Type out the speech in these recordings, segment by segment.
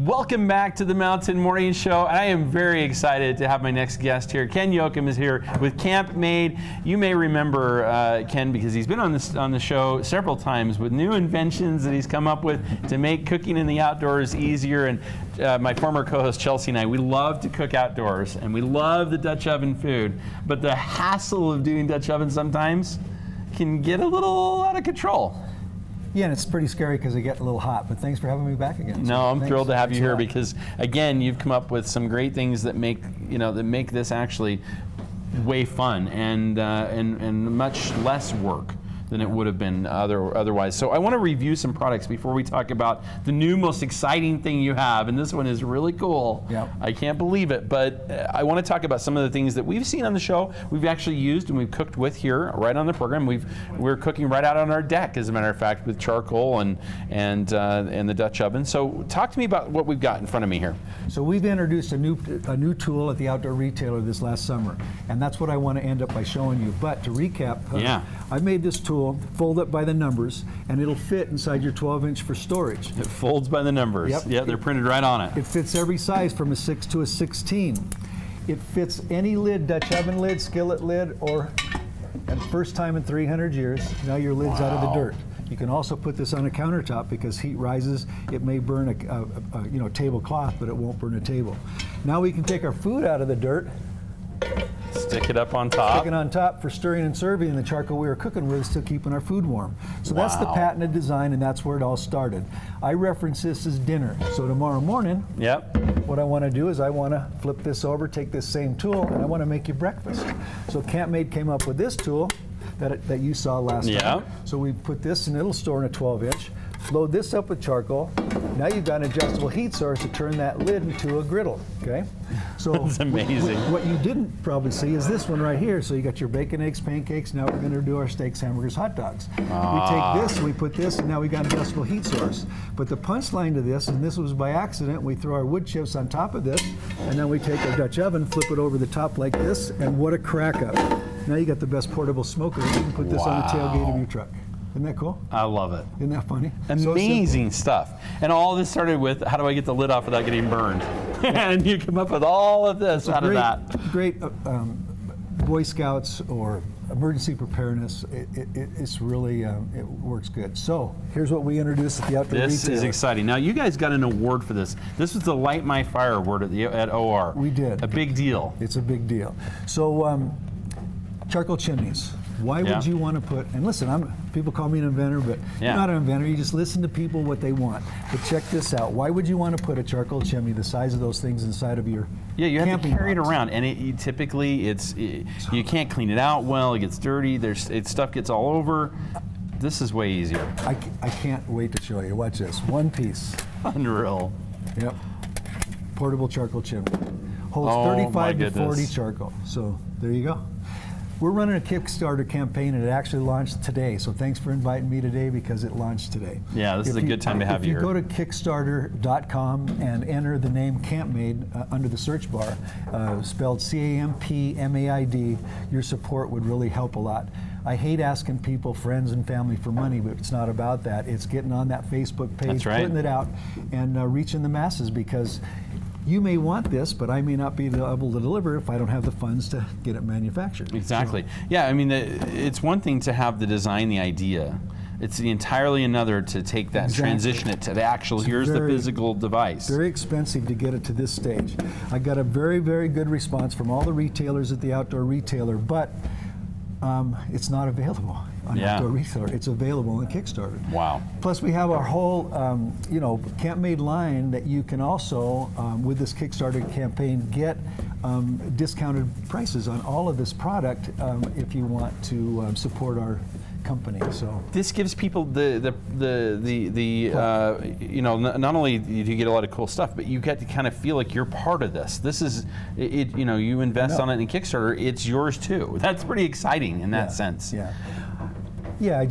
Welcome back to the Mountain Morning Show. I am very excited to have my next guest here. Ken Yoakum is here with CampMaid. You may remember Ken because he's been on the show several times with new inventions that he's come up with to make cooking in the outdoors easier. And my former co-host Chelsea and I, we love to cook outdoors and we love the Dutch oven food, but the hassle of doing Dutch oven sometimes can get a little out of control. Yeah, and it's pretty scary because they get a little hot, but thanks for having me back again. No, I'm thrilled to have you here because, again, you've come up with some great things that make this actually way fun and much less work than it would have been otherwise. So I want to review some products before we talk about the new most exciting thing you have, and this one is really cool. Yep. I can't believe it, but I want to talk about some of the things that we've seen on the show, we've actually used and we've cooked with here right on the program. We're cooking right out on our deck, as a matter of fact, with charcoal and the Dutch oven. So talk to me about what we've got in front of me here. So we've introduced a new tool at the Outdoor Retailer this last summer, and that's what I want to end up by showing you. But to recap, I made this tool, fold it by the numbers, and it'll fit inside your 12-inch for storage. It folds by the numbers. Yep. Yeah, they're printed right on it. It fits every size from a 6 to a 16. It fits any lid, Dutch oven lid, skillet lid, or, and first time in 300 years, now your lid's out of the dirt. You can also put this on a countertop because heat rises. It may burn a tablecloth, but it won't burn a table. Now we can take our food out of the dirt, stick it up on top. Stick it on top for stirring and serving, and the charcoal we were cooking with is still keeping our food warm. So that's the patented design, and that's where it all started. I reference this as dinner. So tomorrow morning, what I want to do is I want to flip this over, take this same tool, and I want to make you breakfast. So CampMaid came up with this tool that you saw last time. So we put this, and it'll store in a 12-inch. Load this up with charcoal. Now you've got an adjustable heat source to turn that lid into a griddle, okay? So that's amazing. What you didn't probably see is this one right here. So you got your bacon, eggs, pancakes. Now we're gonna do our steaks, hamburgers, hot dogs. We take this, we put this, and now we got an adjustable heat source. But the punchline to this, and this was by accident, we throw our wood chips on top of this, and then we take our Dutch oven, flip it over the top like this, and what a crack up. Now you got the best portable smoker. You can put this on the tailgate of your truck. Isn't that cool? I love it. Isn't that funny? Amazing stuff. And all this started with, how do I get the lid off without getting burned? And you come up with all of this out of that. Great Boy Scouts or emergency preparedness. It's really, it works good. So here's what we introduced at the Outdoor Retailer. This is exciting. Now you guys got an award for this. This was the Light My Fire Award at OR. We did. A big deal. It's a big deal. So charcoal chimneys. Why would you want to put, and listen, people call me an inventor, but you're not an inventor, you just listen to people what they want. But check this out, why would you want to put a charcoal chimney the size of those things inside of your you have to carry box? It around, and typically you can't clean it out well, it gets dirty, stuff gets all over. This is way easier. I can't wait to show you, watch this, one piece. Unreal. Yep, portable charcoal chimney. Holds 35 to 40 charcoal, so there you go. We're running a Kickstarter campaign, and it actually launched today. So thanks for inviting me today because it launched today. Yeah, this is a good time to have you here. If you go to Kickstarter.com and enter the name CampMaid under the search bar, spelled CampMaid, your support would really help a lot. I hate asking people, friends and family, for money, but it's not about that. It's getting on that Facebook page, putting it out, and reaching the masses, because you may want this, but I may not be able to deliver if I don't have the funds to get it manufactured. Exactly. Yeah, I mean, it's one thing to have the design, the idea. It's entirely another to take that and transition it to the actual, here's the physical device. Very expensive to get it to this stage. I got a very, very good response from all the retailers at the Outdoor Retailer, but it's not available on Outdoor Retailer. It's available on Kickstarter. Wow. Plus we have our whole CampMaid line that you can also, with this Kickstarter campaign, get discounted prices on all of this product if you want to support our company. So this gives people not only do you get a lot of cool stuff, but you get to kind of feel like you're part of this. This is it. You invest on it in Kickstarter, it's yours too. That's pretty exciting in that sense. Yeah,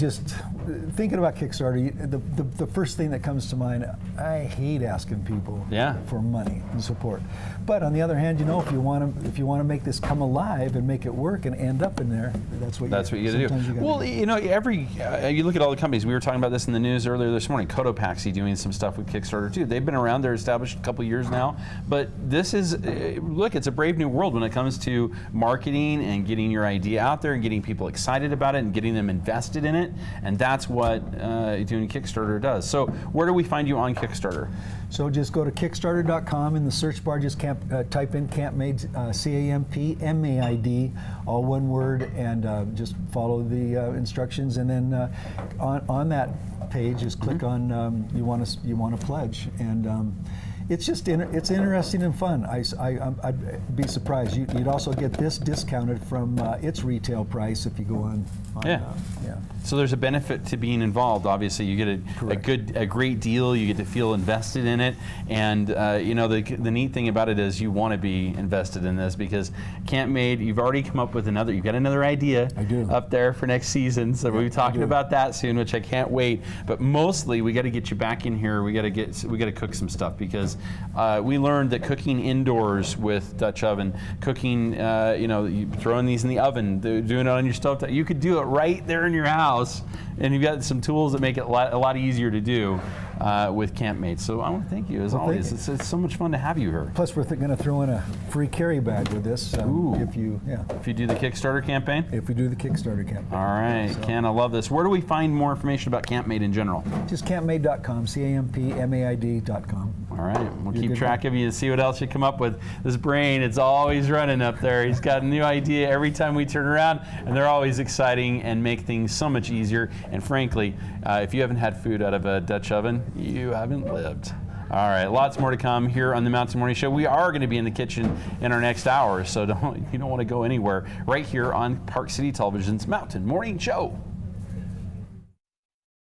thinking about Kickstarter, the first thing that comes to mind, I hate asking people for money and support. But on the other hand, if you want to make this come alive and make it work and end up in there, that's what you got to do. Well, you look at all the companies. We were talking about this in the news earlier this morning. Cotopaxi doing some stuff with Kickstarter too. They've been around. They're established a couple years now. But this is, look, it's a brave new world when it comes to marketing and getting your idea out there and getting people excited about it and getting them invested in it. And that's what doing Kickstarter does. So where do we find you on Kickstarter? So just go to Kickstarter.com. In the search bar, just type in CampMaid, CampMaid, all one word, and just follow the instructions. And then on that page, just click on you want to pledge, and it's just it's interesting and fun. I'd be surprised. You'd also get this discounted from its retail price if you go on. So there's a benefit to being involved. Obviously, you get a great deal. You get to feel invested in it, and the neat thing about it is you want to be invested in this because CampMaid, you've already come up with you've got another idea up there for next season. So we'll be talking about that soon, which I can't wait. But mostly, we got to get you back in here. We got to cook some stuff because we learned that cooking indoors with Dutch oven, cooking, you throwing these in the oven, doing it on your stove, you could do it right there in your house, and you've got some tools that make it a lot easier to do with CampMaid. So I want to thank you as always. It's so much fun to have you here. Plus, we're going to throw in a free carry bag with this if you do the Kickstarter campaign. If we do the Kickstarter campaign. All right, so, Ken, I love this. Where do we find more information about CampMaid in general? Just CampMaid.com, CampMaid.com. All right, we'll keep track of you and see what else you come up with. This brain, it's always running up there. He's got a new idea every time we turn around, and they're always exciting and make things so much easier. And frankly, if you haven't had food out of a Dutch oven, you haven't lived. All right, lots more to come here on the Mountain Morning Show. We are going to be in the kitchen in our next hour, so you don't want to go anywhere. Right here on Park City Television's Mountain Morning Show.